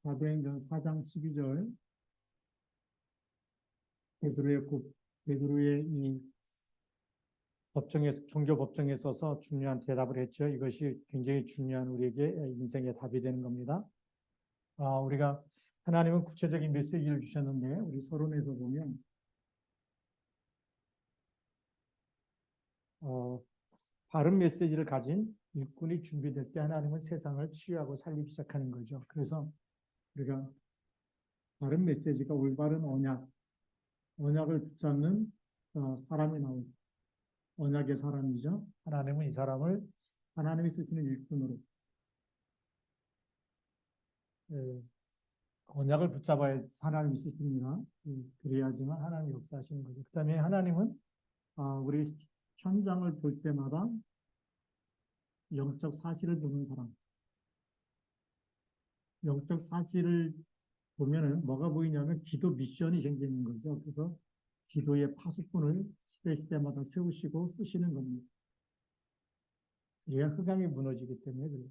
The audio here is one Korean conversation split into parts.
사도행전 4장 12절 베드로의 이 종교 법정에 있어서 중요한 대답을 했죠. 이것이 굉장히 중요한 우리에게 인생의 답이 되는 겁니다. 우리가 하나님은 구체적인 메시지를 주셨는데 우리 서론에서 보면 바른 메시지를 가진 일꾼이 준비될 때 하나님은 세상을 치유하고 살리기 시작하는 거죠. 그래서 우리가 바른 메시지가 올바른 언약을 붙잡는 사람이 나옵니다. 언약의 사람이죠. 하나님은 이 사람을 하나님이 쓰시는 일꾼으로 언약을 붙잡아야 하나님이 쓰십니다. 그래야지만 하나님이 역사하시는 거죠. 그 다음에 하나님은 우리 현장을 볼 때마다 영적 사실을 보는 사람. 영적 사실을 보면은 뭐가 보이냐면 기도 미션이 생기는 거죠. 그래서 기도의 파수꾼을 시대마다 세우시고 쓰시는 겁니다. 얘가 흑암이 무너지기 때문에 그래요.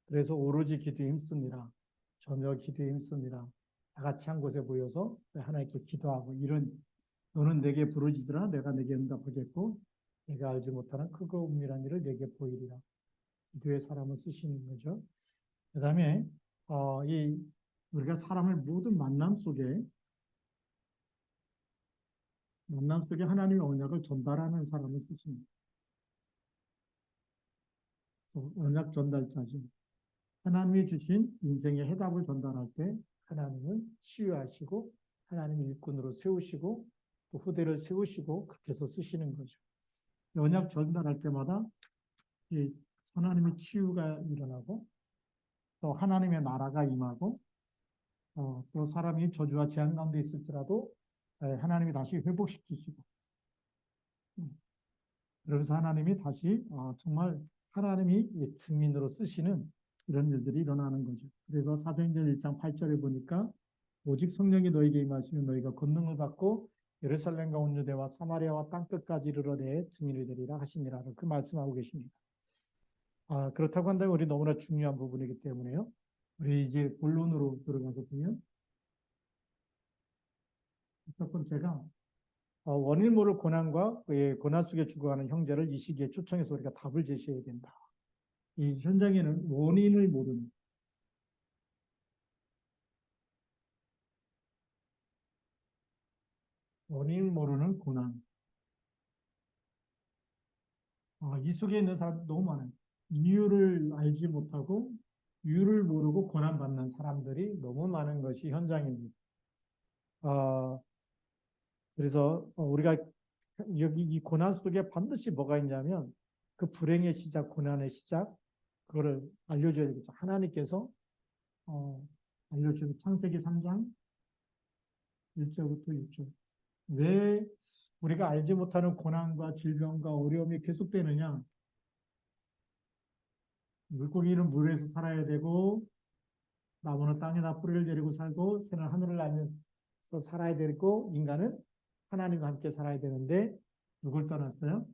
그래서 오로지 기도에 힘씁니다. 전혀 기도에 힘씁니다. 다 같이 한 곳에 모여서 하나님께 기도하고 너는 내게 부르짖으라 내가 내게 응답하겠고 내가 알지 못하는 크고 은밀한 일을 내게 보이리라. 기도의 사람을 쓰시는 거죠. 그 다음에 우리가 사람을 모든 만남 속에 하나님의 언약을 전달하는 사람을 쓰십니다. 언약 전달자죠. 하나님이 주신 인생의 해답을 전달할 때 하나님은 치유하시고 하나님의 일꾼으로 세우시고 또 후대를 세우시고 그렇게 해서 쓰시는 거죠. 언약 전달할 때마다 하나님의 치유가 일어나고 또 하나님의 나라가 임하고 또 사람이 저주와 재앙 가운데 있을지라도 하나님이 다시 회복시키시고 그러면서 하나님이 다시 정말 하나님이 증인으로 쓰시는 이런 일들이 일어나는 거죠. 그래서 사도행전 1장 8절에 보니까 오직 성령이 너에게 임하시면 너희가 권능을 받고 예루살렘과 온 유대와 사마리아와 땅끝까지 이르러 내 증인이 되리라 하시니라 그 말씀하고 계십니다. 그렇다고 한다면 우리 너무나 중요한 부분이기 때문에요. 우리 이제 본론으로 들어가서 보면 첫 번째가 원인 모를 고난과 그의 고난 속에 죽어가는 형제를 이 시기에 초청해서 우리가 답을 제시해야 된다. 이 현장에는 원인을 모르는 고난. 이 속에 있는 사람 너무 많아요. 이유를 알지 못하고 이유를 모르고 고난받는 사람들이 너무 많은 것이 현장입니다. 그래서 우리가 여기 이 고난 속에 반드시 뭐가 있냐면 그 불행의 시작, 고난의 시작, 그거를 알려줘야 되겠죠. 하나님께서 알려주는 창세기 3장 1절부터 6절. 왜 우리가 알지 못하는 고난과 질병과 어려움이 계속되느냐? 물고기는 물에서 살아야 되고 나무는 땅에다 뿌리를 내리고 살고 새는 하늘을 날면서 살아야 되고 인간은 하나님과 함께 살아야 되는데 누굴 떠났어요?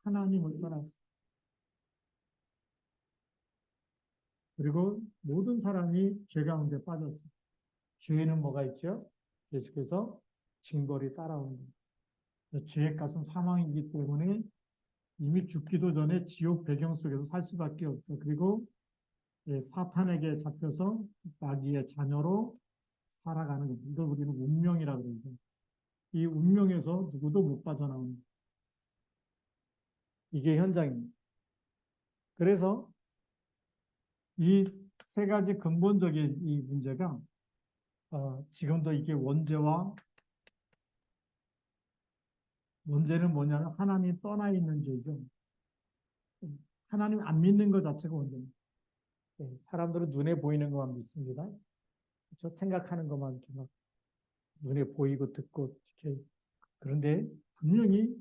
하나님을 떠났어요. 그리고 모든 사람이 죄 가운데 빠졌어요. 죄에는 뭐가 있죠? 계속해서 징벌이 따라오는 거예요. 죄의 값은 사망이기 때문에 이미 죽기도 전에 지옥 배경 속에서 살 수밖에 없죠. 그리고 사탄에게 잡혀서 마귀의 자녀로 살아가는 거죠. 이걸 우리는 운명이라고 그러죠. 이 운명에서 누구도 못 빠져나오는 이게 현장입니다. 그래서 이 세 가지 근본적인 이 문제가 지금도 이게 원죄는 뭐냐면 하나님 떠나 있는 죄죠. 하나님 안 믿는 것 자체가 원죄입니다. 사람들은 눈에 보이는 것만 믿습니다. 그렇죠? 생각하는 것만 이렇게 막 눈에 보이고 듣고 이렇게 그런데 분명히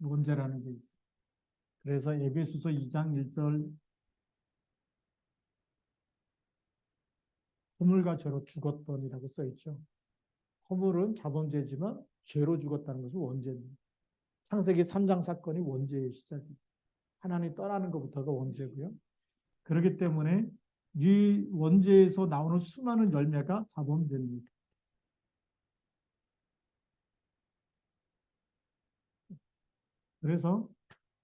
원죄라는 게 있어요. 그래서 에베소서 2장 1절 허물과 죄로 죽었더니라고 써 있죠. 허물은 자범죄지만 죄로 죽었다는 것은 원죄입니다. 창세기 3장 사건이 원죄의 시작입니다. 하나님 떠나는 것부터가 원죄고요. 그렇기 때문에 네 원재에서 나오는 수많은 열매가 자범됩니다. 그래서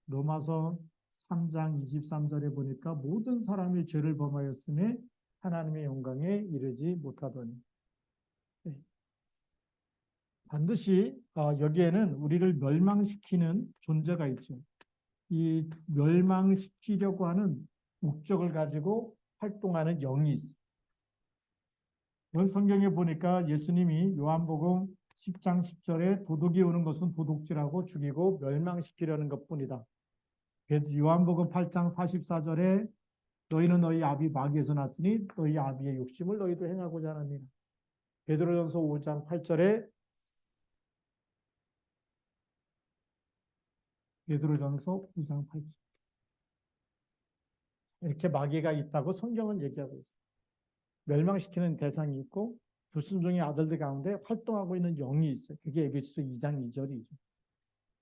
로마서 3장 23절에 보니까 모든 사람이 죄를 범하였음에 하나님의 영광에 이르지 못하더니. 네. 반드시 여기에는 우리를 멸망시키는 존재가 있죠. 이 멸망시키려고 하는 목적을 가지고 활동하는 영이 있어요. 이건 성경에 보니까 예수님이 요한복음 10장 10절에 도둑이 오는 것은 도둑질하고 죽이고 멸망시키려는 것뿐이다. 요한복음 8장 44절에 너희는 너희 아비 마귀에서 났으니 너희 아비의 욕심을 너희도 행하고자 하느니라. 베드로전서 5장 8절에 베드로전서 5장 8절 이렇게 마귀가 있다고 성경은 얘기하고 있어요. 멸망시키는 대상이 있고 불순종의 아들들 가운데 활동하고 있는 영이 있어요. 그게 에베소서 2장 2절이죠.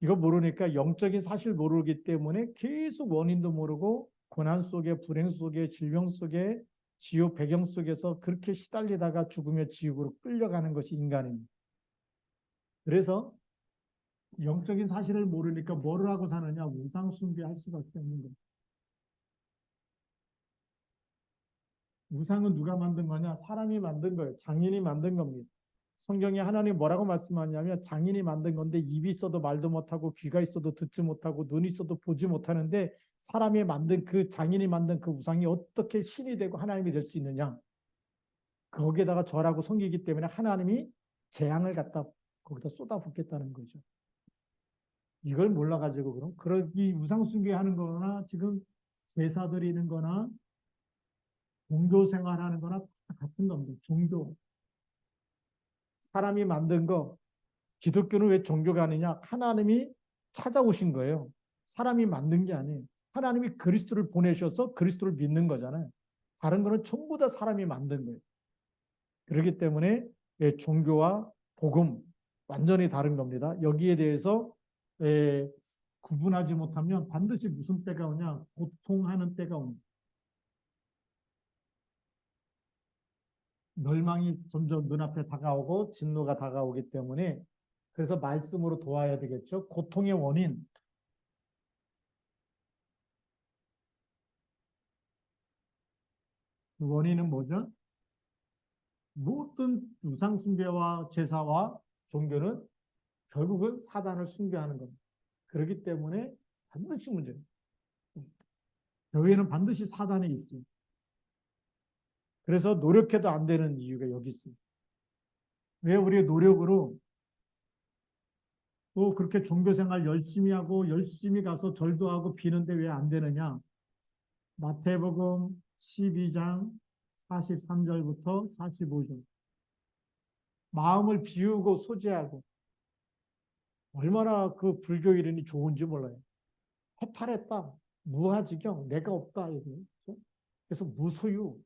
이거 모르니까 영적인 사실 모르기 때문에 계속 원인도 모르고 고난 속에 불행 속에 질병 속에 지옥 배경 속에서 그렇게 시달리다가 죽으며 지옥으로 끌려가는 것이 인간입니다. 그래서 영적인 사실을 모르니까 뭐를 하고 사느냐? 우상 숭배할 수밖에 없는 거예요. 우상은 누가 만든 거냐? 사람이 만든 거예요. 장인이 만든 겁니다. 성경에 하나님 뭐라고 말씀하냐면 장인이 만든 건데 입이 있어도 말도 못하고 귀가 있어도 듣지 못하고 눈이 있어도 보지 못하는데 사람이 만든 그 장인이 만든 그 우상이 어떻게 신이 되고 하나님이 될 수 있느냐? 거기에다가 절하고 섬기기 때문에 하나님이 재앙을 갖다 거기다 쏟아붓겠다는 거죠. 이걸 몰라가지고 그런 이 우상 숭배하는 거나 지금 제사 드리는 거나 종교 생활하는 거나 다 같은 겁니다. 종교. 사람이 만든 거, 기독교는 왜 종교가 아니냐? 하나님이 찾아오신 거예요. 사람이 만든 게 아니에요. 하나님이 그리스도를 보내셔서 그리스도를 믿는 거잖아요. 다른 거는 전부 다 사람이 만든 거예요. 그렇기 때문에 종교와 복음 완전히 다른 겁니다. 여기에 대해서 구분하지 못하면 반드시 무슨 때가 오냐? 고통하는 때가 옵니다. 멸망이 점점 눈앞에 다가오고 진노가 다가오기 때문에 그래서 말씀으로 도와야 되겠죠. 고통의 원인. 그 원인은 뭐죠? 모든 우상 숭배와 제사와 종교는 결국은 사단을 숭배하는 겁니다. 그렇기 때문에 반드시 문제입니다. 교회는 반드시 사단이 있어요. 그래서 노력해도 안 되는 이유가 여기 있어요. 왜 우리의 노력으로 또 그렇게 종교생활 열심히 하고 열심히 가서 절도 하고 비는데 왜 안 되느냐? 마태복음 12장 43절부터 45절. 마음을 비우고 소재하고 얼마나 그 불교 이론이 좋은지 몰라요. 해탈했다. 무아지경. 내가 없다. 그래서 무소유.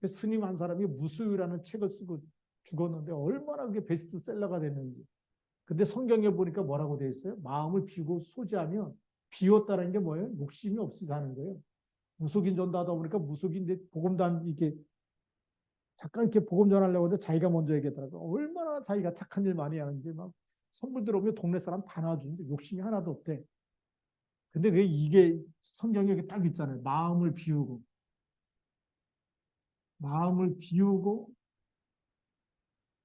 스님 한 사람이 무소유라는 책을 쓰고 죽었는데 얼마나 그게 베스트셀러가 됐는지. 근데 성경에 보니까 뭐라고 되어 있어요? 마음을 비우고 소지하면 비웠다는 게 뭐예요? 욕심이 없이 사는 거예요. 무속인 전도하다 보니까 무속인데 복음단 이렇게 잠깐 이렇게 복음 전하려고 해도 자기가 먼저 얘기하더라고요. 얼마나 자기가 착한 일 많이 하는지 막 선물 들어오면 동네 사람 다 나와주는데 욕심이 하나도 없대. 근데 왜 이게 성경에 딱 있잖아요. 마음을 비우고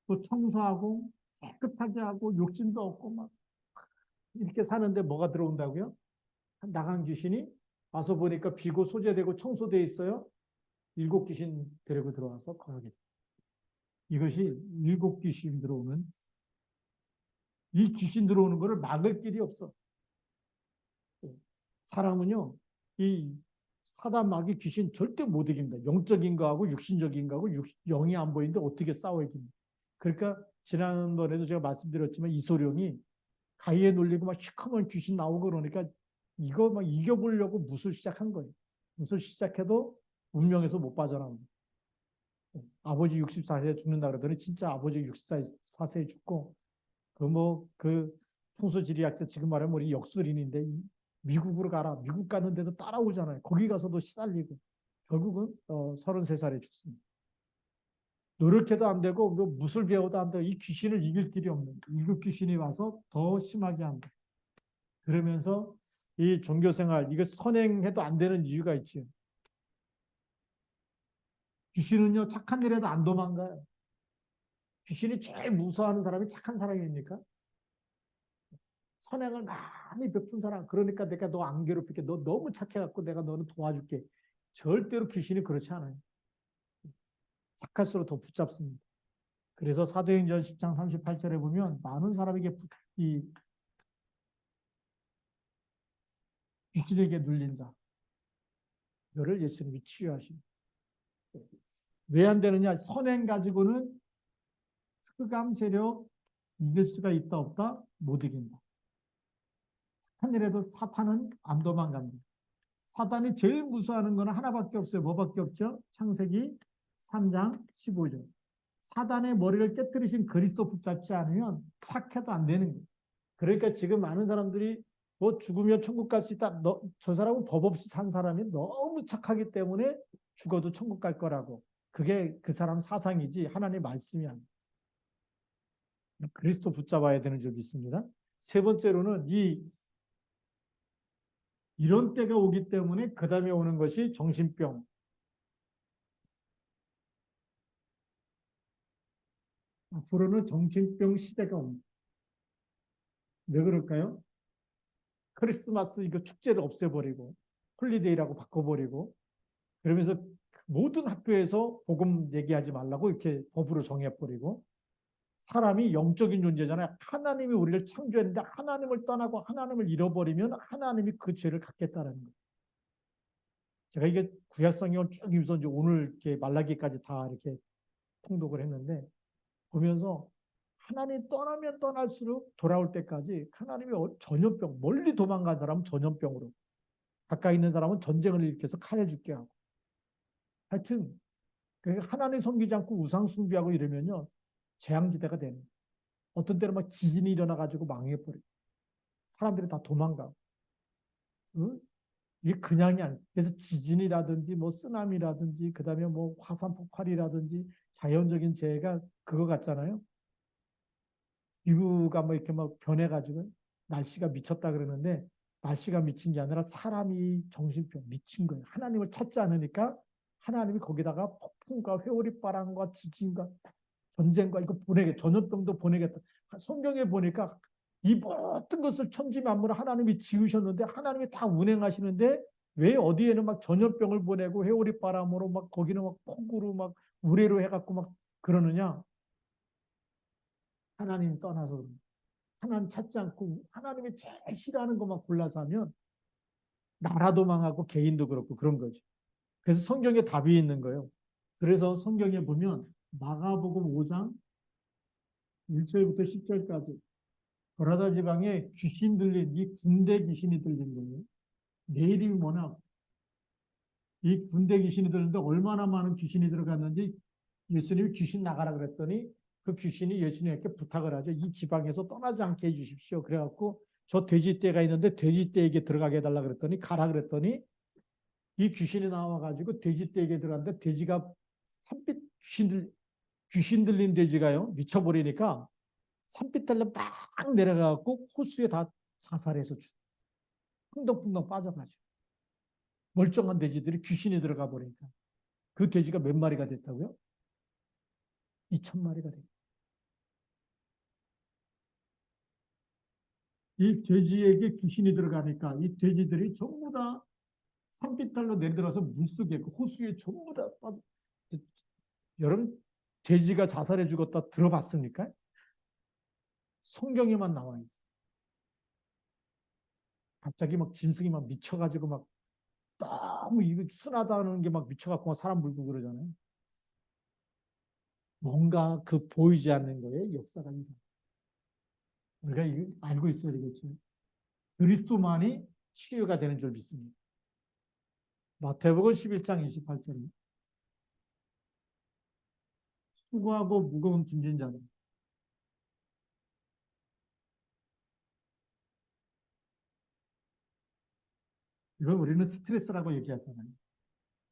또 청소하고 깨끗하게 하고 욕심도 없고 막 이렇게 사는데 뭐가 들어온다고요? 나간 귀신이 와서 보니까 비고 소재되고 청소되어 있어요. 7귀신 데리고 들어와서 거하게. 이것이 7귀신 들어오는 이 귀신 들어오는 것을 막을 길이 없어. 사람은요, 이 사단 마귀 귀신 절대 못 이깁니다. 영적인 거하고 육신적인 거하고 영이 안 보이는데 어떻게 싸워 이깁니까? 그러니까 지난번에도 제가 말씀드렸지만 이소룡이 가위에 눌리고 막 시커먼 귀신 나오고 그러니까 이거 막 이겨보려고 무술 시작한 거예요. 무술 시작해도 운명에서 못 빠져나옵니다. 아버지 64세에 죽는다 그러더니 진짜 아버지 64세에 죽고 그 풍수지리학자 지금 말하면 우리 역술인인데 미국으로 가라. 미국 갔는데도 따라오잖아요. 거기 가서도 시달리고 결국은 33살에 죽습니다. 노력해도 안 되고 뭐 무술 배워도 안 되고 이 귀신을 이길 길이 없는 이그 귀신이 와서 더 심하게 한다. 그러면서 이 종교생활 이거 선행해도 안 되는 이유가 있죠. 귀신은요 착한 일에도 안 도망가요. 귀신이 제일 무서워하는 사람이 착한 사람입니까? 선행을 많이 베푼 사람. 그러니까 내가 너 안 괴롭힐게. 너 너무 착해갖고 내가 너는 도와줄게. 절대로 귀신이 그렇지 않아요. 착할수록 더 붙잡습니다. 그래서 사도행전 10장 38절에 보면 많은 사람에게 이 귀신에게 눌린 자. 너를 예수님이 치유하십니다. 왜 안 되느냐? 선행 가지고는 흑암 세력 이길 수가 있다 없다? 못 이긴다. 하늘에도 사탄은 안 도망간다. 사탄이 제일 무서워하는 거는 하나밖에 없어요. 뭐밖에 없죠? 창세기 3장 15절. 사단의 머리를 깨뜨리신 그리스도 붙잡지 않으면 착해도 안 되는 거예요. 그러니까 지금 많은 사람들이 뭐 죽으면 천국 갈 수 있다. 저 사람은 법 없이 산 사람이 너무 착하기 때문에 죽어도 천국 갈 거라고. 그게 그 사람 사상이지 하나님의 말씀이 아니에요. 그리스도 붙잡아야 되는 줄 믿습니다. 세 번째로는 이런 때가 오기 때문에 그 다음에 오는 것이 정신병. 앞으로는 정신병 시대가 옵니다. 왜 그럴까요? 크리스마스 이거 축제를 없애버리고 홀리데이라고 바꿔버리고 그러면서 모든 학교에서 복음 얘기하지 말라고 이렇게 법으로 정해버리고 사람이 영적인 존재잖아요. 하나님이 우리를 창조했는데 하나님을 떠나고 하나님을 잃어버리면 하나님이 그 죄를 갖겠다는 거예요. 제가 이게 구약성경을 쭉 읽어서 이제 오늘 이렇게 말라기까지 다 이렇게 통독을 했는데 보면서 하나님 떠나면 떠날수록 돌아올 때까지 하나님이 전염병, 멀리 도망간 사람은 전염병으로 가까이 있는 사람은 전쟁을 일으켜서 칼에 죽게 하고 하여튼 하나님 섬기지 않고 우상 숭배하고 이러면요 재앙지대가 되는 거예요. 어떤 때는 막 지진이 일어나가지고 망해버려요. 사람들이 다 도망가고 응? 이게 그냥이 아니에요. 그래서 지진이라든지 뭐 쓰나미라든지 그다음에 뭐 화산 폭발이라든지 자연적인 재해가 그거 같잖아요. 기후가 뭐 이렇게 막 변해가지고 날씨가 미쳤다 그러는데 날씨가 미친 게 아니라 사람이 정신병 미친 거예요. 하나님을 찾지 않으니까 하나님이 거기다가 폭풍과 회오리바람과 지진과 전쟁과 이거 보내겠다. 전염병도 보내겠다. 성경에 보니까 이 모든 것을 천지만물을 하나님이 지으셨는데 하나님이 다 운행하시는데 왜 어디에는 막 전염병을 보내고 회오리바람으로 막 거기는 막 폭우로 막 우레로 해갖고 막 그러느냐? 하나님 떠나서 하나님 찾지 않고 하나님이 제일 싫어하는 것만 골라서 하면 나라도 망하고 개인도 그렇고 그런 거죠. 그래서 성경에 답이 있는 거예요. 그래서 성경에 보면 마가복음 5장 1절부터 10절까지 고라다 지방에 귀신 들린 이 군대 귀신이 들린 거예요. 내일이 뭐냐? 이 군대 귀신이 들는데 얼마나 많은 귀신이 들어갔는지 예수님이 귀신 나가라 그랬더니 그 귀신이 예수님께 부탁을 하죠. 이 지방에서 떠나지 않게 해주십시오. 그래갖고 저 돼지떼가 있는데 돼지떼에게 들어가게 해달라 그랬더니 가라 그랬더니 이 귀신이 나와가지고 돼지떼에게 들어갔는데 돼지가 산빛 귀신 들린 돼지가요 미쳐버리니까 산비탈로 막 내려가고 호수에 다 자살해서 풍덩풍덩 빠져가죠. 멀쩡한 돼지들이 귀신이 들어가 버리니까 그 돼지가 몇 마리가 됐다고요? 2,000마리가 됐어요. 이 돼지에게 귀신이 들어가니까 이 돼지들이 전부 다 산비탈로 내려들어서 물속에 그 호수에 전부 다 빠져. 여러분 돼지가 자살해 죽었다 들어봤습니까? 성경에만 나와 있어요. 갑자기 막 짐승이 막 미쳐가지고 막 너무 이거 순하다는 게 막 미쳐갖고 막 사람 물고 그러잖아요. 뭔가 그 보이지 않는 거에 역사가 일어나. 우리가 알고 있어야 되겠죠. 그리스도만이 치유가 되는 줄 믿습니다. 마태복음 11장 28절입니다. 수고하고 무거운 짐진 자들. 이걸 우리는 스트레스라고 얘기하잖아요.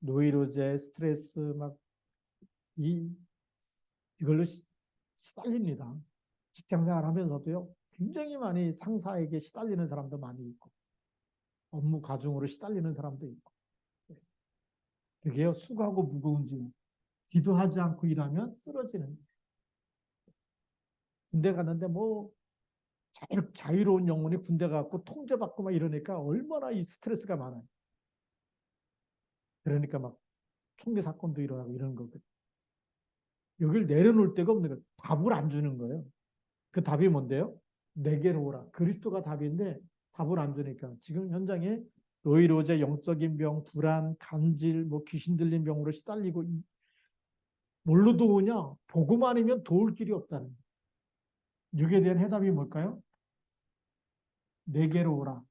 노이로제, 스트레스 막 이걸로 시달립니다. 직장생활 하면서도요. 굉장히 많이 상사에게 시달리는 사람도 많이 있고 업무 과중으로 시달리는 사람도 있고 그게요. 수고하고 무거운 짐. 기도하지 않고 일하면 쓰러지는. 군대 갔는데 뭐 자유로운 영혼이 군대 가고 통제받고 막 이러니까 얼마나 이 스트레스가 많아요. 그러니까 막 총기 사건도 일어나고 이런 거거든요. 여기를 내려놓을 데가 없는 거예요. 답을 안 주는 거예요. 그 답이 뭔데요? 내게로 오라. 그리스도가 답인데 답을 안 주니까 지금 현장에 노이로제, 영적인 병, 불안, 간질, 뭐 귀신 들린 병으로 시달리고 뭘로 도우냐? 복음 아니면 도울 길이 없다는 거예요. 여기에 대한 해답이 뭘까요? 내게로 오라.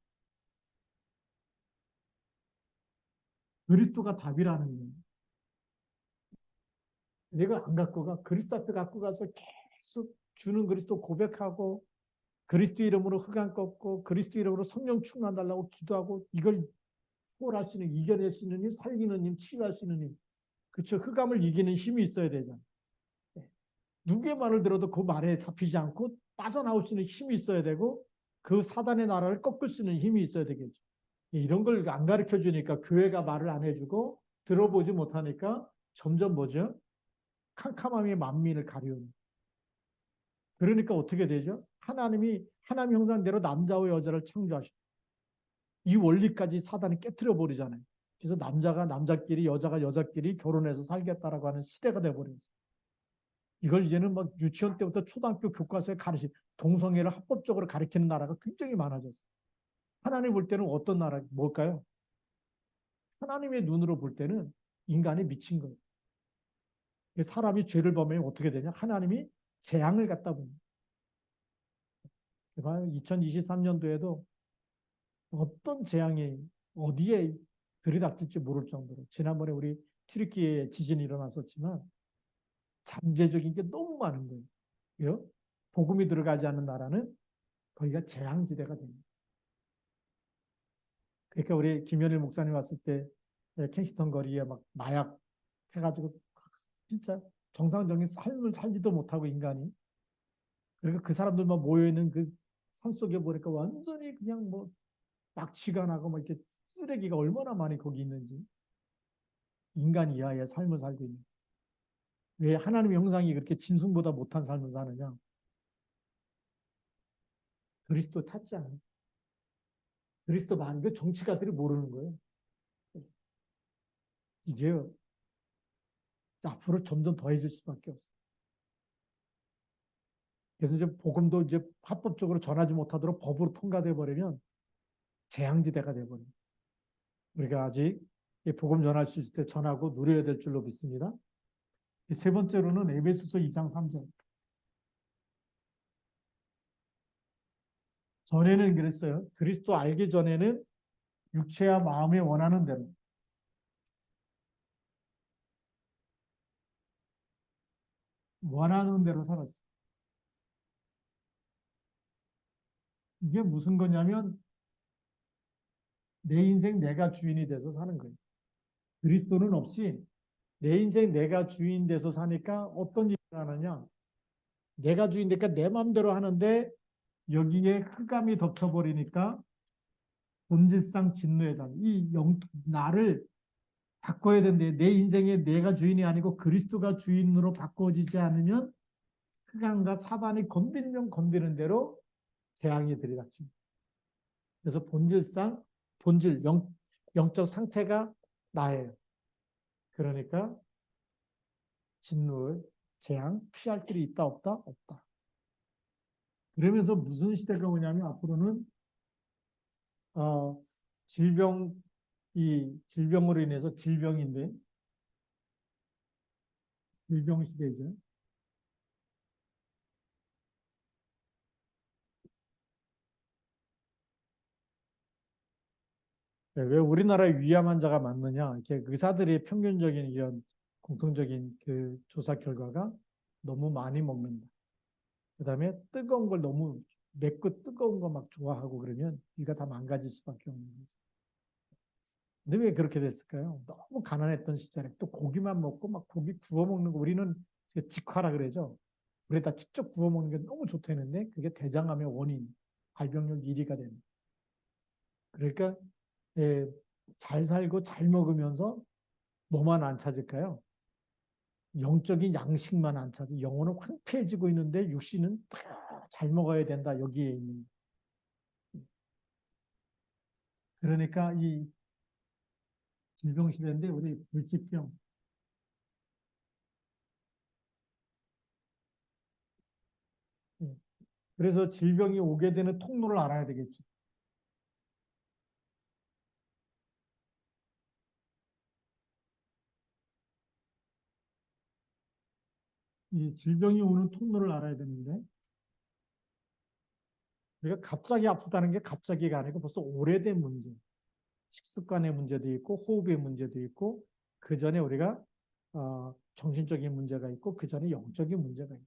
그리스도가 답이라는 거예요. 내가 안 갖고 가. 그리스도 앞에 갖고 가서 계속 주는 그리스도 고백하고 그리스도 이름으로 흑암 꺾고 그리스도 이름으로 성령 충만 달라고 기도하고 이걸 초월할 수 있는 이겨낼 수 있는 힘, 살리는 힘, 치유할 수 있는 힘. 그렇죠. 흑암을 이기는 힘이 있어야 되잖아요. 누구의 말을 들어도 그 말에 잡히지 않고 빠져나올 수 있는 힘이 있어야 되고 그 사단의 나라를 꺾을 수 있는 힘이 있어야 되겠죠. 이런 걸 안 가르쳐 주니까 교회가 말을 안 해주고 들어보지 못하니까 점점 뭐죠? 캄캄함이 만민을 가리우는. 그러니까 어떻게 되죠? 하나님이 하나님 형상대로 남자와 여자를 창조하시고 이 원리까지 사단이 깨트려 버리잖아요. 그래서 남자가 남자끼리 여자가 여자끼리 결혼해서 살겠다라고 하는 시대가 돼버렸어요. 이걸 이제는 막 유치원 때부터 초등학교 교과서에 동성애를 합법적으로 가르치는 나라가 굉장히 많아졌어요. 하나님 볼 때는 어떤 나라, 뭘까요? 하나님의 눈으로 볼 때는 인간이 미친 거예요. 사람이 죄를 범하면 어떻게 되냐? 하나님이 재앙을 갖다 봅니다. 2023년도에도 어떤 재앙이 어디에 들이닥칠지 모를 정도로 지난번에 우리 튀르키예에 지진이 일어났었지만 잠재적인 게 너무 많은 거예요. 복음이 들어가지 않는 나라는 거기가 재앙지대가 됩니다. 그러니까 우리 김현일 목사님 왔을 때 켄시턴 거리에 막 마약 해가지고 진짜 정상적인 삶을 살지도 못하고 인간이 그러니까 그 사람들만 모여있는 그 산속에 보니까 완전히 그냥 뭐 낙취가 나고 뭐 이렇게 쓰레기가 얼마나 많이 거기 있는지 인간 이하의 삶을 살고 있는 왜 하나님의 형상이 그렇게 짐승보다 못한 삶을 사느냐 그리스도 찾지 않아요. 그리스도 많은 게 정치가들이 모르는 거예요. 이게 앞으로 점점 더해질 수밖에 없어요. 그래서 이제 복음도 이제 합법적으로 전하지 못하도록 법으로 통과돼 버리면 재앙지대가 돼 버려요. 우리가 아직 복음 전할 수 있을 때 전하고 누려야 될 줄로 믿습니다. 세 번째로는 에베소서 2장 3절. 전에는 그랬어요. 그리스도 알기 전에는 육체와 마음이 원하는 대로 살았어요. 이게 무슨 거냐면 내 인생 내가 주인이 돼서 사는 거예요. 그리스도는 없이 내 인생 내가 주인 돼서 사니까 어떤 일이 일어나느냐. 내가 주인 되니까 내 마음대로 하는데 여기에 흑암이 덮쳐버리니까 본질상 진노의 잔. 나를 바꿔야 되는데 내 인생에 내가 주인이 아니고 그리스도가 주인으로 바꿔지지 않으면 흑암과 사반이 건드리면 건드리는 대로 재앙이 들이닥칩니다. 그래서 영적 상태가 나예요. 그러니까 진노, 재앙, 피할 길이 있다 없다? 없다. 그러면서 무슨 시대가 오냐면 앞으로는 어, 질병으로 인해서 질병인데 질병 시대죠. 왜 우리나라에 위암 환자가 많느냐? 이렇게 의사들의 평균적인 이런 공통적인 그 조사 결과가 너무 많이 먹는다. 그다음에 뜨거운 걸 너무 맵고 뜨거운 거 막 좋아하고 그러면 위가 다 망가질 수밖에 없는 거죠. 근데 왜 그렇게 됐을까요? 너무 가난했던 시절에 또 고기만 먹고 막 고기 구워 먹는 거 우리는 직화라 그러죠. 불에다 직접 구워 먹는 게 너무 좋다는데 그게 대장암의 원인, 발병률 1위가 되는. 그러니까 예, 잘 살고 잘 먹으면서 뭐만 안 찾을까요? 영적인 양식만 안 찾아. 영혼은 황폐해지고 있는데 육신은 잘 먹어야 된다. 여기에 있는. 그러니까 이 질병 시대인데 우리 불치병. 예. 그래서 질병이 오게 되는 통로를 알아야 되겠죠. 이 질병이 오는 통로를 알아야 되는데 우리가 갑자기 아프다는 게 갑자기가 아니고 벌써 오래된 문제. 식습관의 문제도 있고 호흡의 문제도 있고 그 전에 우리가 정신적인 문제가 있고 그 전에 영적인 문제가 있죠.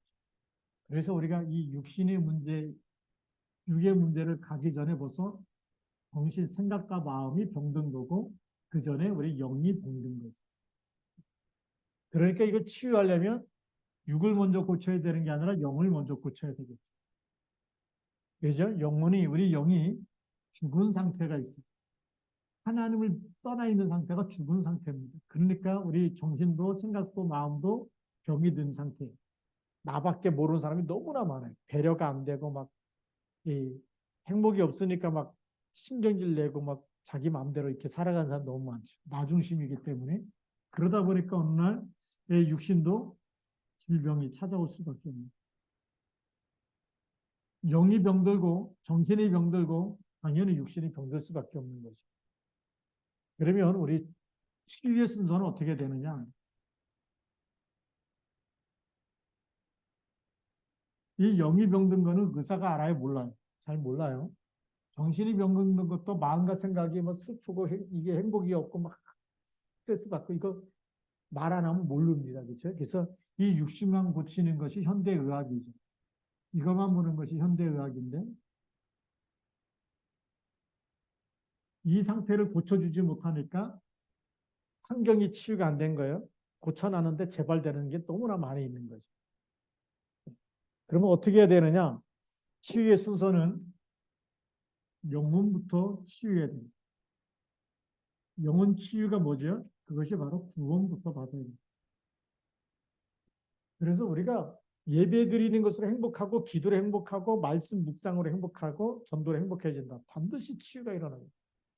그래서 우리가 이 육신의 문제, 육의 문제를 가기 전에 벌써 정신, 생각과 마음이 병든 거고 그 전에 우리 영이 병든 거죠. 그러니까 이거 치유하려면 육을 먼저 고쳐야 되는 게 아니라 영을 먼저 고쳐야 되겠죠. 그죠? 영혼이, 우리 영이 죽은 상태가 있어요. 하나님을 떠나 있는 상태가 죽은 상태입니다. 그러니까 우리 정신도 생각도 마음도 병이 든 상태. 나밖에 모르는 사람이 너무나 많아요. 배려가 안 되고 막 이 행복이 없으니까 막 신경질 내고 막 자기 마음대로 이렇게 살아가는 사람 너무 많죠. 나 중심이기 때문에 그러다 보니까 어느 날 내 육신도 질병이 찾아올 수밖에 없는. 영이 병들고 정신이 병들고 당연히 육신이 병들 수밖에 없는 거죠. 그러면 우리 치유의 순서는 어떻게 되느냐? 이 영이 병든 거는 의사가 알아요, 몰라요? 잘 몰라요. 정신이 병든 것도 마음과 생각이 뭐 슬프고 이게 행복이 없고 막 스트레스 받고 이거 말 안 하면 모릅니다. 그렇죠? 그래서 이 육신만 고치는 것이 현대의학이죠. 이것만 보는 것이 현대의학인데 이 상태를 고쳐주지 못하니까 환경이 치유가 안 된 거예요. 고쳐놨는데 재발되는 게 너무나 많이 있는 거죠. 그러면 어떻게 해야 되느냐? 치유의 순서는 영혼부터 치유해야 됩니다. 영혼 치유가 뭐죠? 그것이 바로 구원부터 받아야 됩니다. 그래서 우리가 예배 드리는 것으로 행복하고 기도로 행복하고 말씀 묵상으로 행복하고 전도로 행복해진다. 반드시 치유가 일어나요.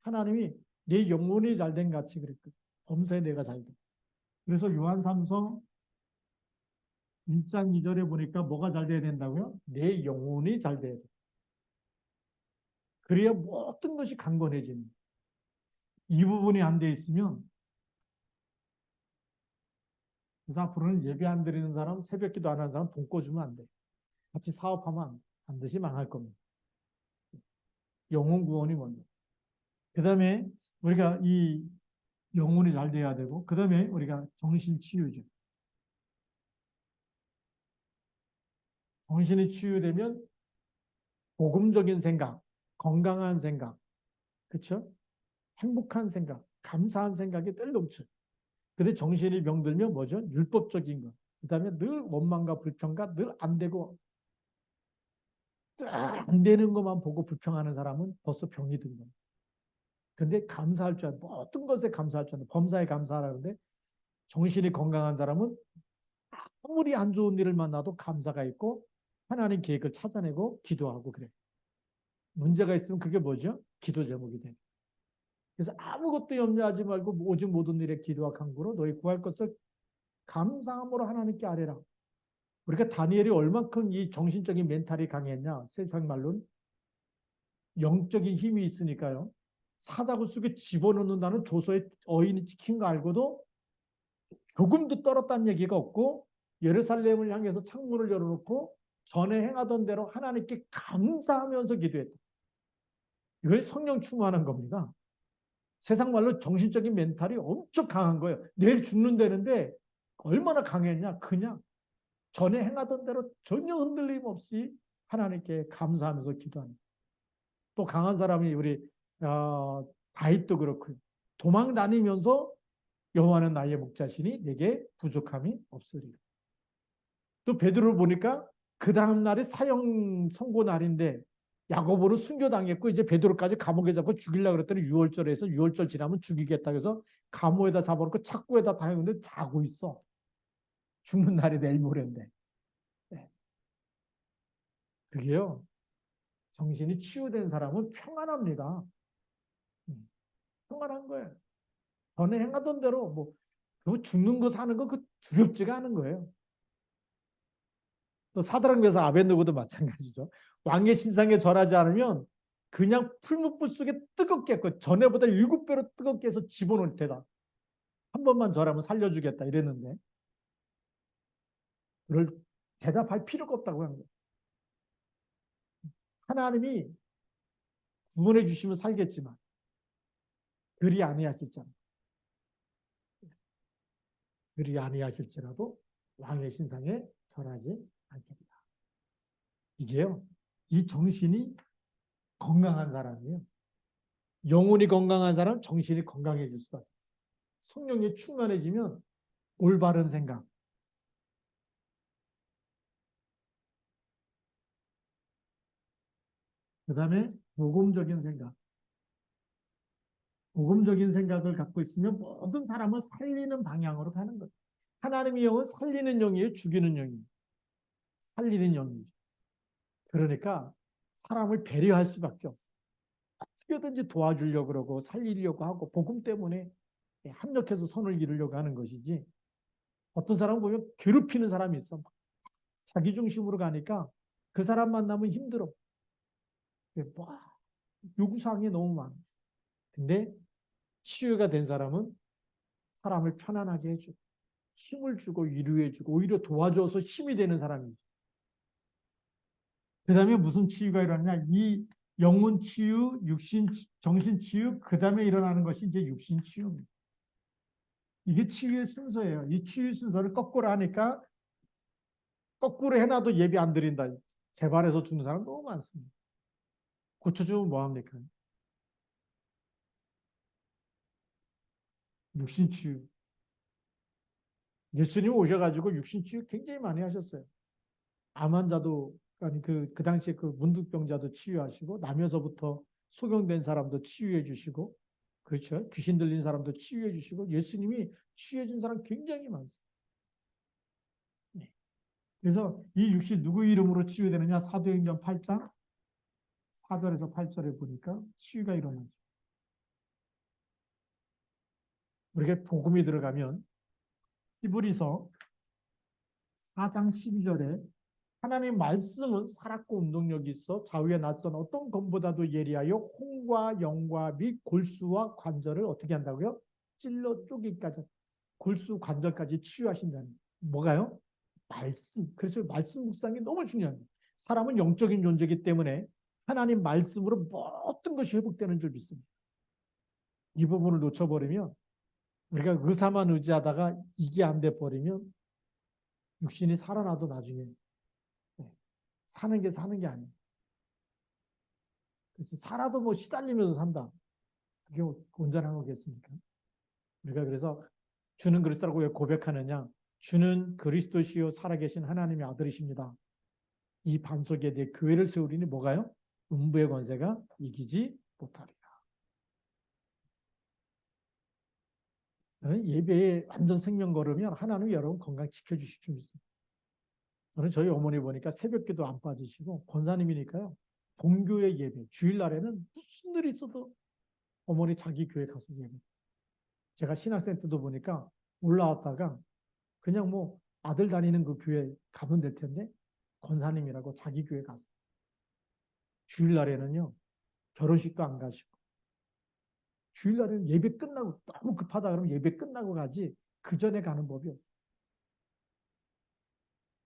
하나님이 내 영혼이 잘된 같이 그랬거든. 범사에 내가 잘돼. 그래서 요한 3서 1장 2절에 보니까 뭐가 잘 돼야 된다고요? 내 영혼이 잘 돼야 돼. 그래야 모든 것이 강건해지는. 이 부분이 안 돼 있으면 그래서 앞으로는 예배 안 드리는 사람, 새벽 기도 안 하는 사람 돈 꿔주면 안 돼. 같이 사업하면 반드시 망할 겁니다. 영혼 구원이 먼저. 그 다음에 우리가 이 영혼이 잘 돼야 되고, 그 다음에 우리가 정신 치유죠. 정신이 치유되면 복음적인 생각, 건강한 생각, 그렇죠? 행복한 생각, 감사한 생각이 늘 넘쳐요. 근데 정신이 병들면 뭐죠? 율법적인 것. 그 다음에 늘 원망과 불평과 늘 안 되고 안 되는 것만 보고 불평하는 사람은 벌써 병이 든 거예요. 근데 감사할 줄 알고 모든 것에 감사할 줄 알고 범사에 감사하라는데 정신이 건강한 사람은 아무리 안 좋은 일을 만나도 감사가 있고 하나님 계획을 찾아내고 기도하고 그래. 문제가 있으면 그게 뭐죠? 기도 제목이 돼. 그래서 아무것도 염려하지 말고 오직 모든 일에 기도와 간구로 너희 구할 것을 감사함으로 하나님께 아뢰라. 우리가 다니엘이 얼만큼 이 정신적인 멘탈이 강했냐? 세상 말로는 영적인 힘이 있으니까요. 사자굴 속에 집어넣는다는 조서에 어인이 찍힌 거 알고도 조금도 떨었다는 얘기가 없고 예루살렘을 향해서 창문을 열어놓고 전에 행하던 대로 하나님께 감사하면서 기도했다. 이걸 성령 충만한 겁니다. 세상 말로 정신적인 멘탈이 엄청 강한 거예요. 내일 죽는다는데 얼마나 강했냐? 그냥 전에 행하던 대로 전혀 흔들림 없이 하나님께 감사하면서 기도하는. 또 강한 사람이 우리 다윗도 그렇고요. 도망 다니면서 여호와는 나의 목자시니 내게 부족함이 없으리라. 또 베드로를 보니까 그 다음 날이 사형 선고 날인데 야고보를 순교당했고 이제 베드로까지 감옥에 잡고 죽이려고 그랬더니 6월절에서 6월절 지나면 죽이겠다 그래서 감옥에다 잡아놓고 착고에다 다녔는데 자고 있어. 죽는 날이 내일 모레인데. 네. 그게요. 정신이 치유된 사람은 평안합니다. 평안한 거예요. 전에 행하던 대로 뭐 죽는 거 사는 거 그 두렵지가 않은 거예요. 또 사드락 메사 아벤노고도 마찬가지죠. 왕의 신상에 절하지 않으면 그냥 풀무불 속에 뜨겁게 전에보다 7배로 뜨겁게 해서 집어넣을 테다. 한 번만 절하면 살려주겠다 이랬는데 그걸 대답할 필요가 없다고 하는 거예요. 하나님이 구원해 주시면 살겠지만 그리 아니하실지라 그리 아니하실지라도 왕의 신상에 절하지 않겠다. 이게요. 이 정신이 건강한 사람이에요. 영혼이 건강한 사람, 정신이 건강해질 수가 있어요. 성령이 충만해지면 올바른 생각, 그 다음에 모범적인 생각, 모범적인 생각을 갖고 있으면 모든 사람을 살리는 방향으로 가는 거예요. 하나님의 영은 살리는 영이에요, 죽이는 영이에요. 살리는 영이죠. 그러니까 사람을 배려할 수밖에 없어요. 어떻게든지 도와주려고 그러고 살리려고 하고 복음 때문에 합력해서 선을 이루려고 하는 것이지 어떤 사람 보면 괴롭히는 사람이 있어. 자기 중심으로 가니까 그 사람 만나면 힘들어. 뭐 요구사항이 너무 많아. 근데 치유가 된 사람은 사람을 편안하게 해주고 힘을 주고 위로해주고 오히려 도와줘서 힘이 되는 사람이죠. 그 다음에 무슨 치유가 일어나냐. 이 영혼 치유, 육신, 정신 치유, 그 다음에 일어나는 것이 이제 육신 치유입니다. 이게 치유의 순서예요. 이 치유 순서를 거꾸로 하니까 거꾸로 해놔도 예비 안 드린다. 재발해서 죽는 사람 너무 많습니다. 고쳐주면 뭐합니까? 육신 치유. 예수님 오셔가지고 육신 치유 굉장히 많이 하셨어요. 암 환자도, 아니 그 당시에 그 문득병자도 치유하시고, 나면서부터 소경된 사람도 치유해 주시고, 그렇죠. 귀신 들린 사람도 치유해 주시고, 예수님이 치유해 준 사람 굉장히 많습니다. 네. 그래서 이 육신 누구 이름으로 치유되느냐? 사도행전 8장 4절에서 8절에 보니까 치유가 일어나죠. 우리가 복음이 들어가면 히브리서 4장 12절에 하나님의 말씀은 살았고 운동력이 있어 좌우에 낯선 어떤 검보다도 예리하여 홍과 영과 및 골수와 관절을 어떻게 한다고요? 찔러 쪼기까지 골수 관절까지 치유하신다는 뭐가요? 말씀. 그래서 말씀 묵상이 너무 중요합니다. 사람은 영적인 존재이기 때문에 하나님 말씀으로 모든 것이 회복되는 줄 믿습니다. 이 부분을 놓쳐버리면 우리가 의사만 의지하다가 이게 안 돼 버리면 육신이 살아나도 나중에 사는 게 아니에요. 그렇죠. 살아도 뭐 시달리면서 산다. 그게 온전한 거겠습니까? 우리가 그래서 주는 그리스도라고 왜 고백하느냐? 주는 그리스도시요 살아계신 하나님의 아들이십니다. 이 반석에 내 교회를 세우리니 뭐가요? 음부의 권세가 이기지 못하리라. 예배에 완전 생명 걸으면 하나님 여러분 건강 지켜주실 줄 믿습니다. 저는 저희 어머니 보니까 새벽기도 안 빠지시고 권사님이니까요. 본교회 예배, 주일날에는 무슨 일이 있어도 어머니 자기 교회 가서 예배. 제가 신학생 때도 보니까 올라왔다가 그냥 뭐 아들 다니는 그 교회 가면 될 텐데 권사님이라고 자기 교회 가서 주일날에는요. 결혼식도 안 가시고 주일날에는 예배 끝나고 너무 급하다 그러면 예배 끝나고 가지 그 전에 가는 법이 없어요.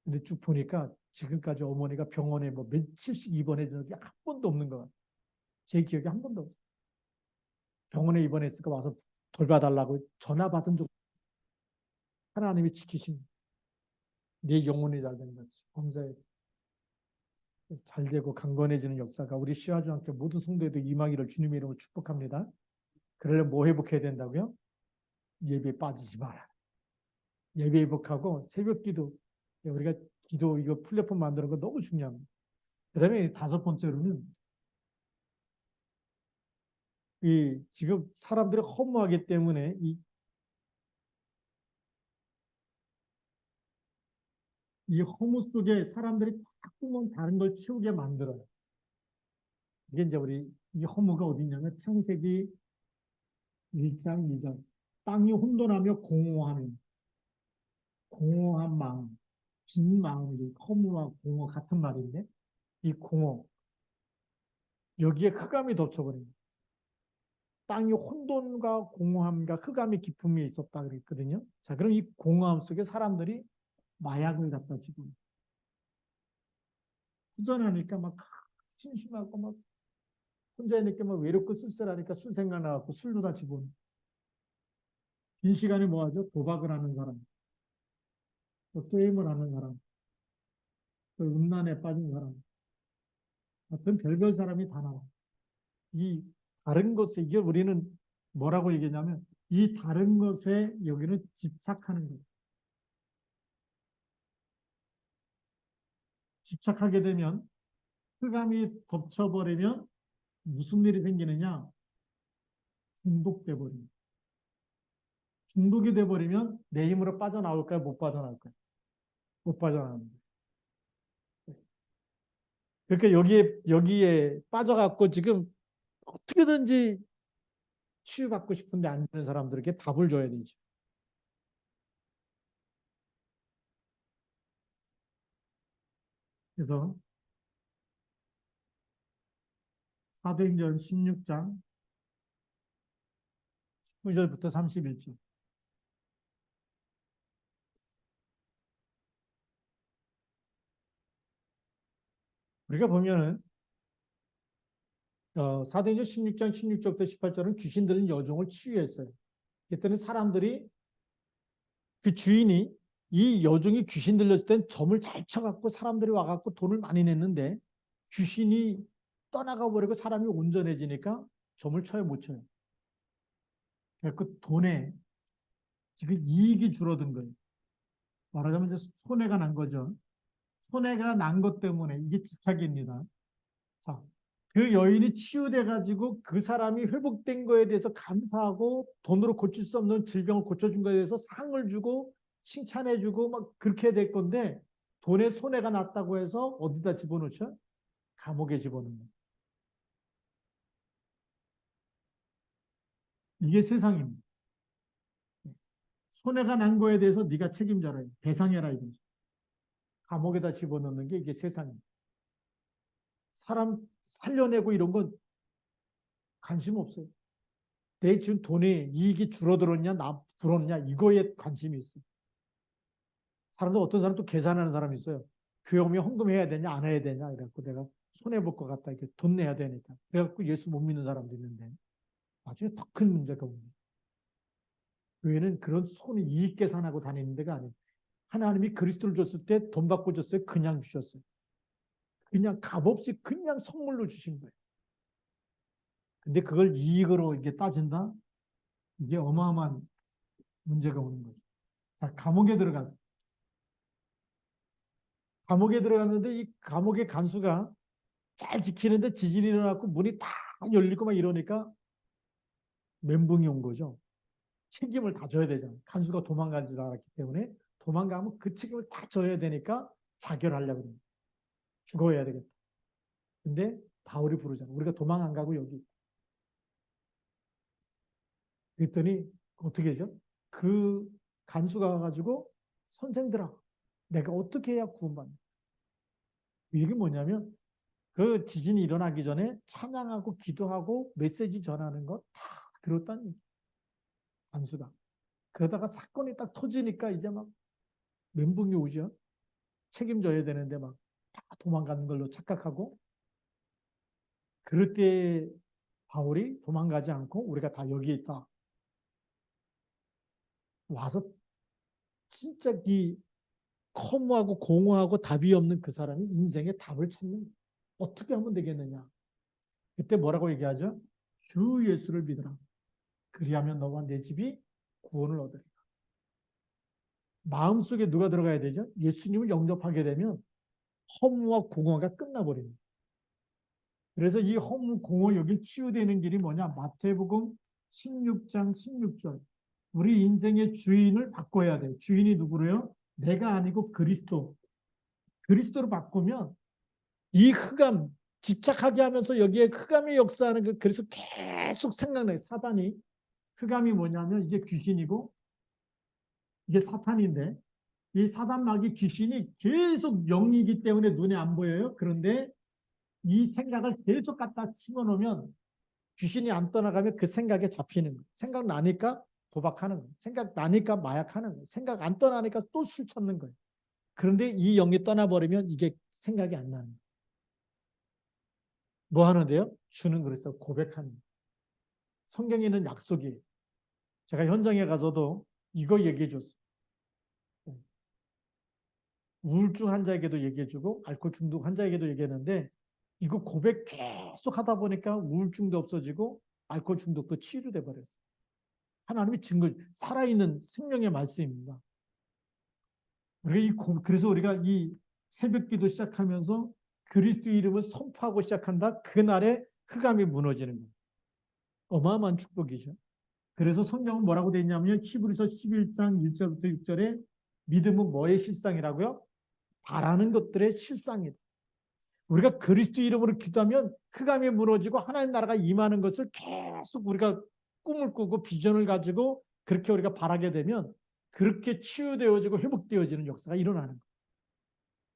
근데 쭉 보니까 지금까지 어머니가 병원에 뭐 며칠씩 입원해 준 적이 한 번도 없는 것 같아요. 제 기억에 한 번도 없어요. 병원에 입원했으니까 와서 돌봐달라고 전화 받은 적 하나님이 지키신 내 영혼이 잘 된 거지. 범사에 잘 되고 강건해지는 역사가 우리 시아주 함께 모든 성도에도 임하기를 주님의 이름으로 축복합니다. 그러려면 뭐 회복해야 된다고요? 예배에 빠지지 마라. 예배 회복하고 새벽 기도. 우리가 기도 이거 플랫폼 만드는 거 너무 중요합니다. 그다음에 다섯 번째로는 이 지금 사람들이 허무하기 때문에 이 허무 속에 사람들이 자꾸만 다른 걸 채우게 만들어요. 이게 이제 우리 이 허무가 어디 있냐면 창세기 1장 2절. 땅이 혼돈하며 공허한 마음, 빈 마음이 허무와 공허 같은 말인데 이 공허 여기에 흑암이 덮쳐버립니다. 땅이 혼돈과 공허함과 흑암의 기품이 있었다 그랬거든요. 자, 그럼 이 공허함 속에 사람들이 마약을 갖다 집어. 후전하니까 막 심심하고 막 혼자 있으니까 막 외롭고 쓸쓸하니까 술 생각나갖고 술로 다 집어. 빈 시간에 뭐 하죠? 도박을 하는 사람, 또 게임을 하는 사람, 또 음란에 빠진 사람, 어떤 별별 사람이 다 나와. 이 다른 것에 이게 우리는 뭐라고 얘기하냐면 이 다른 것에 여기는 집착하는 거예요. 집착하게 되면 흑암이 덮쳐버리면 무슨 일이 생기느냐? 중독돼 버립니다. 중독이 돼 버리면 내 힘으로 빠져나올까요? 못 빠져나올까요? 못 빠져나옵니다. 그러니까 여기에 빠져갖고 지금 어떻게든지 치유받고 싶은데 안 되는 사람들에게 답을 줘야 되죠. 그래서 사도행전 16장 19절부터 31절. 우리가 보면은 사도행전 16장 16절부터 18절은 귀신 들린 여종을 치유했어요. 그랬더니 사람들이 그 주인이 이 여종이 귀신 들렸을 땐 점을 잘 쳐갖고 사람들이 와갖고 돈을 많이 냈는데 귀신이 떠나가 버리고 사람이 온전해지니까 점을 쳐요, 못 쳐요. 그 돈에 지금 이익이 줄어든 거예요. 말하자면 이제 손해가 난 거죠. 손해가 난 것 때문에 이게 집착입니다. 자, 그 여인이 치유돼 가지고 그 사람이 회복된 거에 대해서 감사하고 돈으로 고칠 수 없는 질병을 고쳐준 거에 대해서 상을 주고 칭찬해주고 막 그렇게 될 건데 돈에 손해가 났다고 해서 어디다 집어넣죠? 감옥에 집어넣는. 이게 세상입니다. 손해가 난 거에 대해서 네가 책임져라. 배상해라 이거죠. 감옥에다 집어넣는 게 이게 세상입니다. 사람 살려내고 이런 건 관심 없어요. 내 지금 돈에 이익이 줄어들었냐, 줄었냐 이거에 관심이 있어요. 사람도 어떤 사람 또 계산하는 사람이 있어요. 교회 오면 헌금해야 되냐, 안 해야 되냐 이래갖고 내가 손해 볼 것 같다. 이렇게 돈 내야 되니까. 그래갖고 예수 못 믿는 사람도 있는데 나중에 더 큰 문제가 옵니다. 교회는 그런 손해 이익 계산하고 다니는 데가 아니에요. 하나님이 그리스도를 줬을 때 돈 받고 줬어요? 그냥 주셨어요. 그냥 값없이 그냥 선물로 주신 거예요. 근데 그걸 이익으로 이게 따진다? 이게 어마어마한 문제가 오는 거죠. 자, 감옥에 들어갔어. 감옥에 들어갔는데 이 감옥의 간수가 잘 지키는데 지진이 일어났고 문이 다 열리고 막 이러니까 멘붕이 온 거죠. 책임을 다 져야 되잖아요. 간수가 도망간 줄 알았기 때문에 도망가면 그 책임을 다 져야 되니까 자결하려고 합니다. 죽어야 되겠다. 근데 바울이 부르잖아. 우리가 도망 안 가고 여기. 그랬더니 어떻게 하죠? 그 간수가 와가지고 선생들아, 내가 어떻게 해야 구원받냐? 이게 뭐냐면 그 지진이 일어나기 전에 찬양하고 기도하고 메시지 전하는 거 다 들었다는 간수가. 그러다가 사건이 딱 터지니까 이제 막 멘붕이 오죠. 책임져야 되는데 막 다 도망가는 걸로 착각하고 그럴 때 바울이 도망가지 않고 우리가 다 여기 있다. 와서 진짜 이 허무하고 공허하고 답이 없는 그 사람이 인생의 답을 찾는 어떻게 하면 되겠느냐. 그때 뭐라고 얘기하죠? 주 예수를 믿으라. 그리하면 너와 내 집이 구원을 얻으리라. 마음속에 누가 들어가야 되죠? 예수님을 영접하게 되면 허무와 공허가 끝나버립니다. 그래서 이 허무, 공허, 여기 치유되는 길이 뭐냐? 마태복음 16장 16절. 우리 인생의 주인을 바꿔야 돼요. 주인이 누구래요? 내가 아니고 그리스도. 그리스도로 바꾸면 이 흑암, 집착하게 하면서 여기에 흑암의 역사하는 그래서 계속 생각나요. 사단이. 흑암이 뭐냐면 이게 귀신이고 이게 사탄인데 이 사단마귀 귀신이 계속 영이기 때문에 눈에 안 보여요. 그런데 이 생각을 계속 갖다 집어넣으면 귀신이 안 떠나가면 그 생각에 잡히는 거예요. 생각 나니까 도박하는 거예요. 생각 나니까 마약하는 거예요. 생각 안 떠나니까 또 술 찾는 거예요. 그런데 이 영이 떠나버리면 이게 생각이 안 나는 거예요. 뭐 하는데요? 주는 그리스도 고백하는 거예요. 성경에 있는 약속이에요. 제가 현장에 가서도 이거 얘기해 줬어요. 우울증 환자에게도 얘기해주고 알코올 중독 환자에게도 얘기했는데 이거 고백 계속 하다 보니까 우울증도 없어지고 알코올 중독도 치유돼 버렸어요. 하나님이 증거, 살아있는 생명의 말씀입니다. 그래서 우리가 이 새벽기도 시작하면서 그리스도 이름을 선포하고 시작한다. 그날에 흑암이 무너지는 거예요. 어마어마한 축복이죠. 그래서 성경은 뭐라고 되어 있냐면 히브리서 11장 1절부터 6절에 믿음은 뭐의 실상이라고요? 바라는 것들의 실상이다. 우리가 그리스도 이름으로 기도하면 흑암이 무너지고 하나님 나라가 임하는 것을 계속 우리가 꿈을 꾸고 비전을 가지고 그렇게 우리가 바라게 되면 그렇게 치유되어지고 회복되어지는 역사가 일어나는 거예요.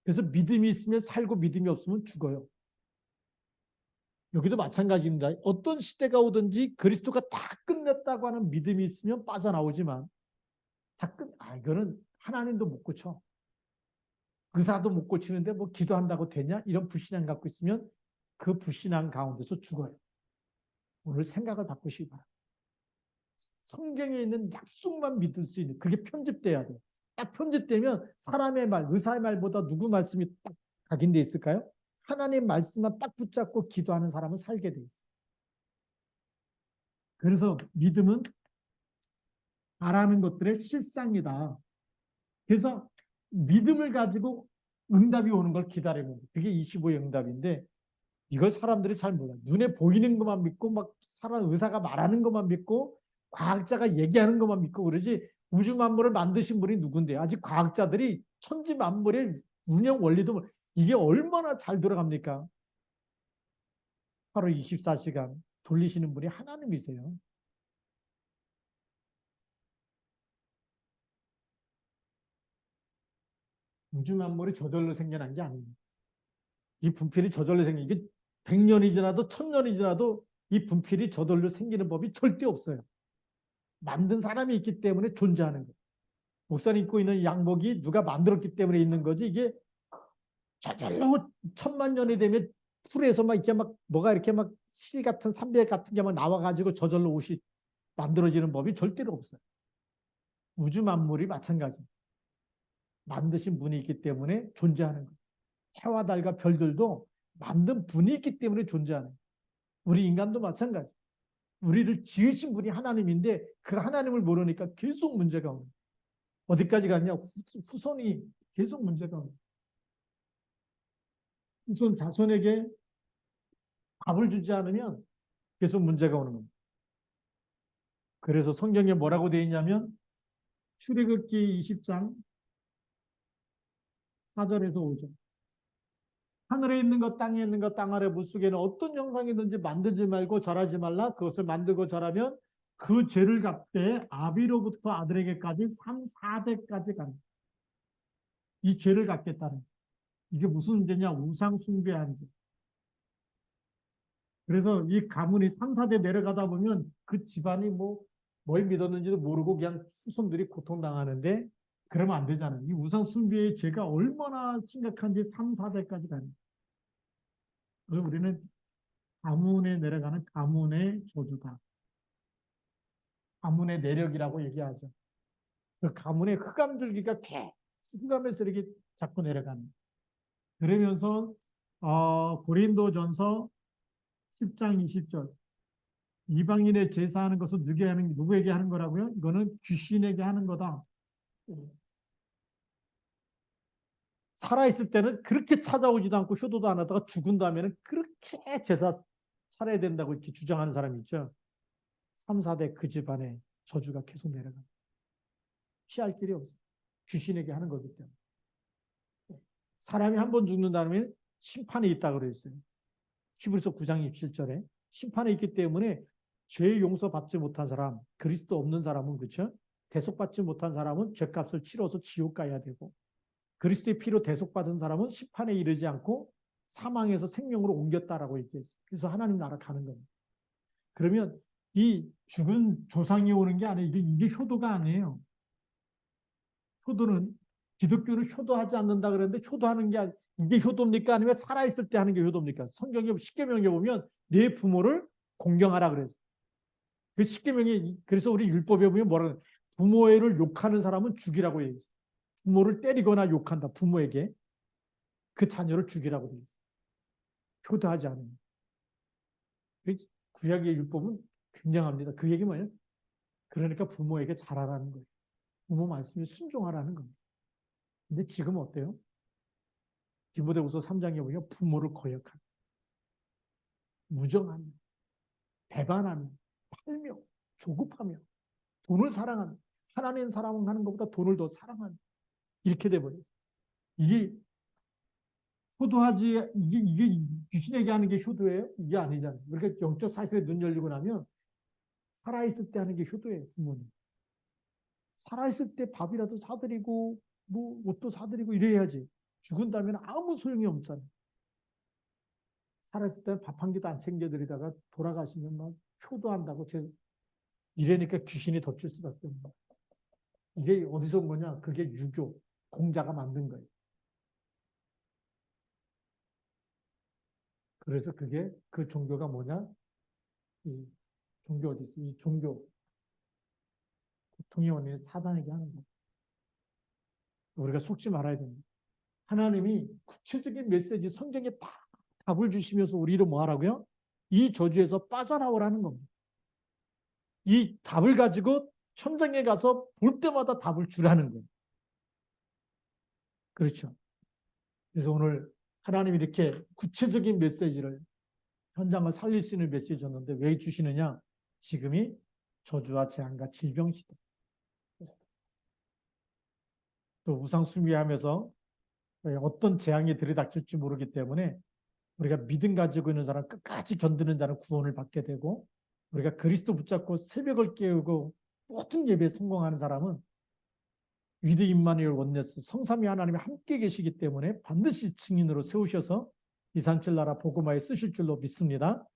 그래서 믿음이 있으면 살고 믿음이 없으면 죽어요. 여기도 마찬가지입니다. 어떤 시대가 오든지 그리스도가 다 끝냈다고 하는 믿음이 있으면 빠져나오지만 이거는 하나님도 못 고쳐. 의사도 못 고치는데 뭐 기도한다고 되냐? 이런 불신앙 갖고 있으면 그 불신앙 가운데서 죽어요. 오늘 생각을 바꾸시기 바랍니다. 성경에 있는 약속만 믿을 수 있는 그게 편집돼야 돼요. 딱 편집되면 사람의 말, 의사의 말보다 누구 말씀이 딱 각인돼 있을까요? 하나님의 말씀만 딱 붙잡고 기도하는 사람은 살게 돼 있어요. 그래서 믿음은 바라는 것들의 실상이다. 그래서 믿음을 가지고 응답이 오는 걸 기다리는 거예요. 그게 25의 응답인데 이걸 사람들이 잘 몰라요. 눈에 보이는 것만 믿고 막 사람 의사가 말하는 것만 믿고 과학자가 얘기하는 것만 믿고 그러지 우주 만물을 만드신 분이 누군데 아직 과학자들이 천지 만물의 운영 원리도 이게 얼마나 잘 돌아갑니까? 하루 24시간 돌리시는 분이 하나님이세요. 우주 만물이 저절로 생겨난 게 아닙니다. 이 분필이 저절로 생긴 게 100년이 지나도 1000년이 지나도 이 분필이 저절로 생기는 법이 절대 없어요. 만든 사람이 있기 때문에 존재하는 거예요. 목사님 입고 있는 양복이 누가 만들었기 때문에 있는 거지 이게 저절로 1000만 년이 되면 풀에서 막 이렇게 막 뭐가 이렇게 막 실 같은 삼백 같은 게 막 나와가지고 저절로 옷이 만들어지는 법이 절대로 없어요. 우주 만물이 마찬가지입니다. 만드신 분이 있기 때문에 존재하는 거예요. 해와 달과 별들도 만든 분이 있기 때문에 존재하는 거예요. 우리 인간도 마찬가지. 우리를 지으신 분이 하나님인데 그 하나님을 모르니까 계속 문제가 오는 거예요. 어디까지 갔냐? 후손이 계속 문제가 오는 거예요. 후손 자손에게 밥을 주지 않으면 계속 문제가 오는 겁니다. 그래서 성경에 뭐라고 되어 있냐면 출애굽기 20장 4절에서 5절. 하늘에 있는 것, 땅에 있는 것, 땅 아래 물속에는 어떤 형상이든지 만들지 말고 절하지 말라. 그것을 만들고 절하면 그 죄를 갚되 아비로부터 아들에게까지 3, 4대까지 간다. 이 죄를 갚겠다는. 이게 무슨 죄냐? 우상 숭배한 죄. 그래서 이 가문이 3, 4대 내려가다 보면 그 집안이 뭘 믿었는지도 모르고 그냥 후손들이 고통당하는데 그러면 안 되잖아요. 이 우상 숭배의 죄가 얼마나 심각한지 3, 4대까지 가는. 그래서 우리는 가문에 내려가는 가문의 저주다. 가문의 내력이라고 얘기하죠. 그 가문의 흑암들기가 계속 흑암에서 이렇게 자꾸 내려가는. 그러면서 고린도전서 10장 20절 이방인의 제사하는 것은 누구에게 하는 거라고요? 이거는 귀신에게 하는 거다. 살아있을 때는 그렇게 찾아오지도 않고 효도도 안 하다가 죽은 다음에는 그렇게 제사 차려야 된다고 이렇게 주장하는 사람이 있죠. 3, 4대 그 집안에 저주가 계속 내려가. 피할 길이 없어. 귀신에게 하는 거기 때문에. 사람이 한 번 죽는 다음에 심판이 있다고 그랬어요. 히브리서 9장 27절에 심판이 있기 때문에 죄 용서받지 못한 사람, 그리스도 없는 사람은 그렇죠? 대속받지 못한 사람은 죄값을 치러서 지옥 가야 되고 그리스도의 피로 대속받은 사람은 심판에 이르지 않고 사망에서 생명으로 옮겼다라고 얘기했어요. 그래서 하나님 나라 가는 겁니다. 그러면 이 죽은 조상이 오는 게 아니에요. 이게 효도가 아니에요. 효도는 기독교는 효도하지 않는다 그랬는데 효도하는 게 이게 효도입니까? 아니면 살아있을 때 하는 게 효도입니까? 성경에 십계명에 보면 내 부모를 공경하라 그랬어요. 그 십계명이 그래서 우리 율법에 보면 뭐라 그래요? 부모를 욕하는 사람은 죽이라고 얘기했어요. 부모를 때리거나 욕한다. 부모에게 그 자녀를 죽이라고 되어 있어요. 효도하지 않으면. 구약의 율법은 굉장합니다. 그 얘기 뭐예요? 그러니까 부모에게 잘하라는 거예요. 부모 말씀에 순종하라는 겁니다. 근데 지금 어때요? 디모데후서 3장에 보면 부모를 거역하며 무정하며 배반하며 팔며 조급하며 돈을 사랑하며 하나님 사랑하는 것보다 돈을 더 사랑하며 이렇게 돼버려요. 이게 효도하지 이게 귀신에게 하는 게 효도예요? 이게 아니잖아요. 그러니까 영적 사실에 눈 열리고 나면 살아있을 때 하는 게 효도예요. 부모님. 살아있을 때 밥이라도 사드리고 뭐 옷도 사드리고 이래야지. 죽은 다음에는 아무 소용이 없잖아요. 살아있을 때는 밥 한 끼도 안 챙겨드리다가 돌아가시면 막 효도한다고 이러니까 귀신이 덮칠 수밖에 없는 거예요. 이게 어디서 온 거냐? 그게 유교, 공자가 만든 거예요. 그래서 그게 그 종교가 뭐냐? 이 종교 어디 있어? 이 종교 고통의 원인은 사단에게 하는 거예요. 우리가 속지 말아야 됩니다. 하나님이 구체적인 메시지 성경에 다 답을 주시면서 우리를 뭐 하라고요? 이 저주에서 빠져나오라는 겁니다. 이 답을 가지고 천장에 가서 볼 때마다 답을 주라는 거예요. 그렇죠. 그래서 오늘 하나님이 이렇게 구체적인 메시지를 현장을 살릴 수 있는 메시지 줬는데 왜 주시느냐? 지금이 저주와 재앙과 질병 시대. 또 우상 숭배하면서 어떤 재앙이 들이닥칠지 모르기 때문에 우리가 믿음 가지고 있는 사람 끝까지 견디는 자는 구원을 받게 되고 우리가 그리스도 붙잡고 새벽을 깨우고 모든 예배에 성공하는 사람은 위대 임마누엘 원네스 성삼위 하나님이 함께 계시기 때문에 반드시 증인으로 세우셔서 237 나라 복음화에 쓰실 줄로 믿습니다.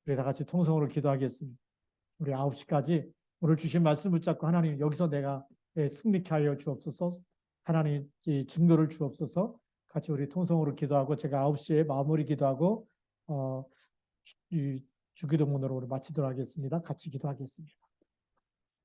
우리 다 같이 통성으로 기도하겠습니다. 우리 9시까지 오늘 주신 말씀 붙잡고 하나님 여기서 내가 승리케 하여 주옵소서. 하나님 증거를 주옵소서. 같이 우리 통성으로 기도하고 제가 9시에 마무리 기도하고 주기도문으로 마치도록 하겠습니다. 같이 기도하겠습니다.